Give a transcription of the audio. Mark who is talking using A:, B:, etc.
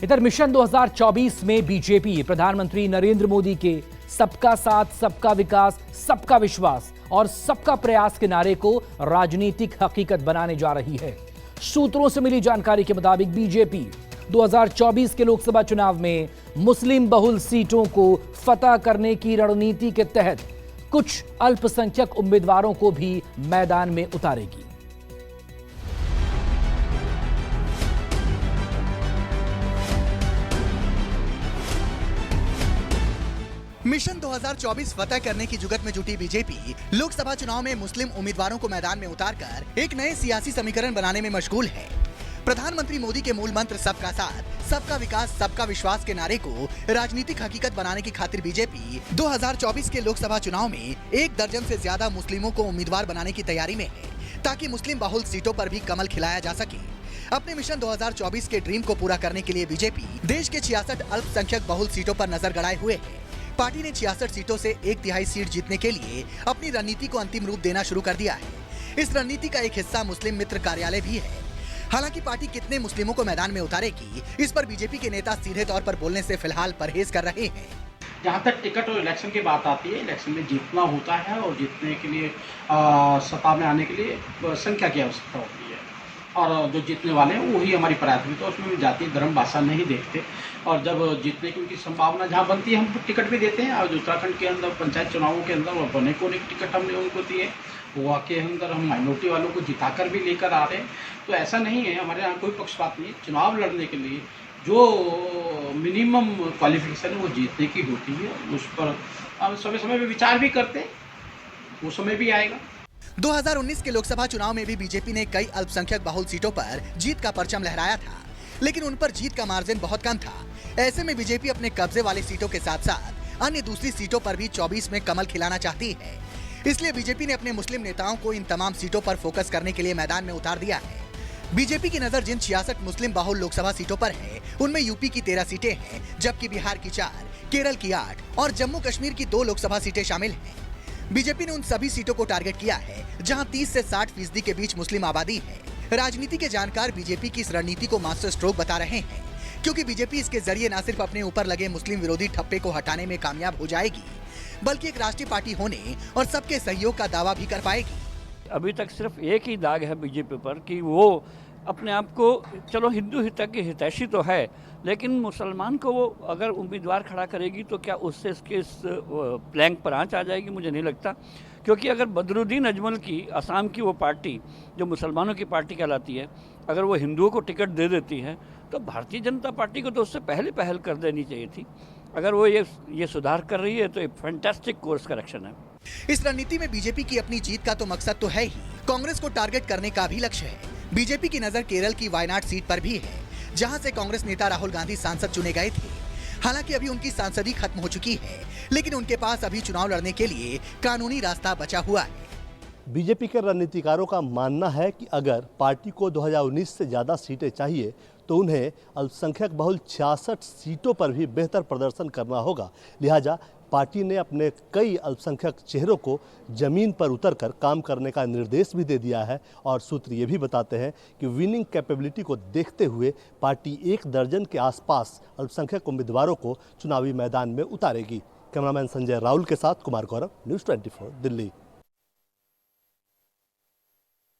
A: इधर मिशन 2024 में बीजेपी प्रधानमंत्री नरेंद्र मोदी के सबका साथ, सबका विकास, सबका विश्वास और सबका प्रयास के नारे को राजनीतिक हकीकत बनाने जा रही है। सूत्रों से मिली जानकारी के मुताबिक बीजेपी 2024 के लोकसभा चुनाव में मुस्लिम बहुल सीटों को फतह करने की रणनीति के तहत कुछ अल्पसंख्यक उम्मीदवारों को भी मैदान में उतारेगी।
B: मिशन 2024 फतह करने की जुगत में जुटी बीजेपी लोकसभा चुनाव में मुस्लिम उम्मीदवारों को मैदान में उतारकर एक नए सियासी समीकरण बनाने में मशगूल है। प्रधानमंत्री मोदी के मूल मंत्र सबका साथ, सबका विकास, सबका विश्वास के नारे को राजनीतिक हकीकत बनाने की खातिर बीजेपी 2024 के लोकसभा चुनाव में 1 दर्जन से ज्यादा मुस्लिमों को उम्मीदवार बनाने की तैयारी में है, ताकि मुस्लिम बहुल सीटों पर भी कमल खिलाया जा सके। अपने मिशन 2024 के ड्रीम को पूरा करने के लिए बीजेपी देश के 66 अल्पसंख्यक बहुल सीटों पर नजर गड़ाए हुए है। पार्टी ने 66 सीटों से 1/3 सीट जीतने के लिए अपनी रणनीति को अंतिम रूप देना शुरू कर दिया है। इस रणनीति का एक हिस्सा मुस्लिम मित्र कार्यालय भी है। हालांकि पार्टी कितने मुस्लिमों को मैदान में उतारेगी, इस पर बीजेपी के नेता सीधे तौर पर बोलने से फिलहाल परहेज कर रहे हैं।
C: जहाँ तक टिकट और इलेक्शन की बात आती है, इलेक्शन में जीतना होता है और जीतने के लिए सत्ता में आने के लिए संख्या की आवश्यकता होती है, और जो जीतने वाले हैं वही हमारी प्राथमिकता। उसमें भी जाति धर्म भाषा नहीं देखते, और जब जीतने की उनकी संभावना जहाँ बनती है हम टिकट भी देते हैं। और उत्तराखंड के अंदर पंचायत चुनावों के अंदर बने को टिकट हमने उनको दिए, गोवा के अंदर हम माइनॉरिटी वालों को जिताकर भी लेकर आ रहे हैं। तो ऐसा नहीं है, हमारे यहाँ कोई पक्षपात नहीं है। चुनाव लड़ने के लिए जो मिनिमम क्वालिफिकेशन है वो जीतने की होती है, उस पर हम समय समय पर विचार भी करते हैं, वो समय भी आएगा।
B: 2019 के लोकसभा चुनाव में भी बीजेपी ने कई अल्पसंख्यक बहुल सीटों पर जीत का परचम लहराया था, लेकिन उन पर जीत का मार्जिन बहुत कम था। ऐसे में बीजेपी अपने कब्जे वाली सीटों के साथ साथ अन्य दूसरी सीटों पर भी 24 में कमल खिलाना चाहती है। इसलिए बीजेपी ने अपने मुस्लिम नेताओं को इन तमाम सीटों पर फोकस करने के लिए मैदान में उतार दिया है। बीजेपी की नजर जिन 66 मुस्लिम बहुल लोकसभा सीटों पर है, उनमें यूपी की 13 सीटें हैं, जबकि बिहार की 4, केरल की 8 और जम्मू कश्मीर की 2 लोकसभा सीटें शामिल हैं। बीजेपी ने उन सभी सीटों को टारगेट किया है जहां 30 से 60% के बीच मुस्लिम आबादी है। राजनीति के जानकार बीजेपी की इस रणनीति को मास्टर स्ट्रोक बता रहे हैं, क्योंकि बीजेपी इसके जरिए न सिर्फ अपने ऊपर लगे मुस्लिम विरोधी ठप्पे को हटाने में कामयाब हो जाएगी, बल्कि एक राष्ट्रीय पार्टी होने और सबके सहयोग का दावा भी कर पाएगी।
D: अभी तक सिर्फ एक ही दाग है बीजेपी पर कि वो अपने आप को, चलो हिंदू हित के हितैषी तो है, लेकिन मुसलमान को वो अगर उम्मीदवार खड़ा करेगी तो क्या उससे इसके इस प्लैंक पर आंच आ जाएगी? मुझे नहीं लगता, क्योंकि अगर बदरुद्दीन अजमल की असम की वो पार्टी जो मुसलमानों की पार्टी कहलाती है, अगर वो हिंदुओं को टिकट दे देती है तो भारतीय जनता पार्टी को तो उससे पहले पहल कर देनी चाहिए थी। अगर वो ये सुधार कर रही है तो एक फैंटास्टिक कोर्स करेक्शन है।
B: इस रणनीति में बीजेपी की अपनी जीत का तो मकसद तो है ही, कांग्रेस को टारगेट करने का भी लक्ष्य है। बीजेपी की नजर केरल की वायनाड सीट पर भी है, जहां से कांग्रेस नेता राहुल गांधी सांसद चुने गए थे। हालांकि अभी उनकी सांसदी खत्म हो चुकी है, लेकिन उनके पास अभी चुनाव लड़ने के लिए कानूनी रास्ता बचा हुआ है।
E: बीजेपी के रणनीतिकारों का मानना है कि अगर पार्टी को 2019 से ज़्यादा सीटें चाहिए तो उन्हें अल्पसंख्यक बहुल 66 सीटों पर भी बेहतर प्रदर्शन करना होगा। लिहाजा पार्टी ने अपने कई अल्पसंख्यक चेहरों को जमीन पर उतरकर काम करने का निर्देश भी दे दिया है, और सूत्र ये भी बताते हैं कि विनिंग कैपेबिलिटी को देखते हुए पार्टी 1 दर्जन के आसपास अल्पसंख्यक उम्मीदवारों को चुनावी मैदान में उतारेगी। कैमरामैन संजय राहुल के साथ कुमार गौरव, न्यूज़ 24 दिल्ली।